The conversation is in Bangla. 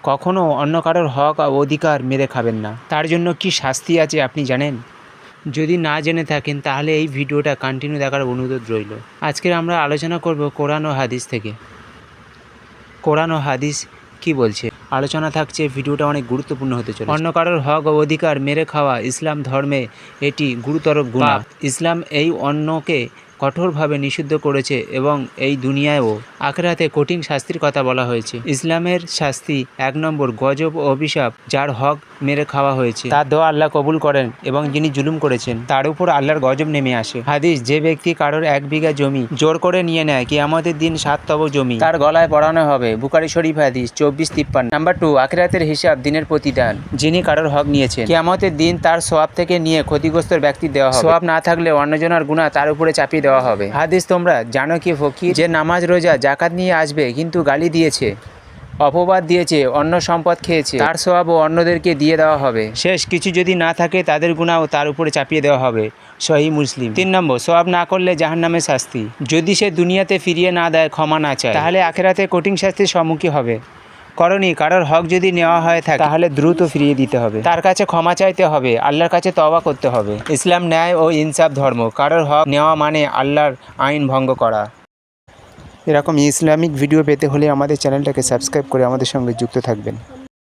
কখনও অন্য কারোর হক আর অধিকার মেরে খাবেন না। তার জন্য কি শাস্তি আছে আপনি জানেন? যদি না জেনে থাকেন তাহলে এই ভিডিওটা কন্টিনিউ দেখার অনুরোধ রইল। আজকে আমরা আলোচনা করব কোরআন ও হাদিস থেকে। কোরআন ও হাদিস কি বলছে, আলোচনা থাকছে। ভিডিওটা অনেক গুরুত্বপূর্ণ হতে চলেছে। অন্য কারোর হক ও অধিকার মেরে খাওয়া ইসলাম ধর্মে এটি গুরুতর গুনাহ। ইসলাম এই অন্যকে কঠোরভাবে নিষিদ্ধ করেছে এবং এই দুনিয়ায়ও আখিরাতে কঠিন শাস্তির কথা বলা হয়েছে। ইসলামের শাস্তি 1 নম্বর গজব ও অভিশাপ। যার হক মেরে খাওয়া হয়েছে তার দোয়া আল্লাহ কবুল করেন এবং যিনি জুলুম করেছেন তার উপর আল্লাহর গজব নেমে আসে। হাদিস, যে ব্যক্তি কারোর 1 বিঘা জমি জোর করে নিয়ে নেয়, কিয়ামতের দিন 7 তব জমি তার গলায় পরানো হবে। বুখারী শরীফ হাদিস 24-53। নাম্বার 2, আখিরাতের হিসাব, দিনের প্রতিদান। যিনি কারোর হক নিয়েছেন, কিয়ামতের দিন তার সওয়াব থেকে নিয়ে ক্ষতিগ্রস্ত ব্যক্তি দেওয়া হবে। সওয়াব না থাকলে অন্যজনের গুনাহ তার উপরে চাপিয়ে দেওয়া হবে। হাদিস, তোমরা জানো কি ফকির যে নামাজ রোজা জাকাত নিয়ে আসবে কিন্তু গালি দিয়েছে, অপবাদ দিয়েছে, অন্য সম্পদ খেয়েছে, তার সওয়াবও অন্যদেরকে দিয়ে দেওয়া হবে। শেষ কিছু যদি না থাকে তাদের গুনাহও তার উপরে চাপিয়ে দেওয়া হবে। সহিহ মুসলিম। 3 নম্বর, সওয়াব না করলে জাহান্নামের শাস্তি। যদি সে দুনিয়াতে ফিরিয়ে না দেয়, ক্ষমা না চায়, তাহলে আখিরাতে কঠিন শাস্তির সম্মুখীন হবে। করণীয়, কারোর হক যদি নেওয়া হয় থাকে তাহলে দ্রুত ফিরিয়ে দিতে হবে, তার কাছে ক্ষমা চাইতে হবে, আল্লাহর কাছে তওবা করতে হবে। ইসলাম ন্যায় ও ইনসাফ ধর্ম। কারোর হক নেওয়া মানে আল্লাহর আইন ভঙ্গ করা। এরকম ইসলামিক ভিডিও পেতে হলে আমাদের চ্যানেলটাকে সাবস্ক্রাইব করে আমাদের সঙ্গে যুক্ত থাকবেন।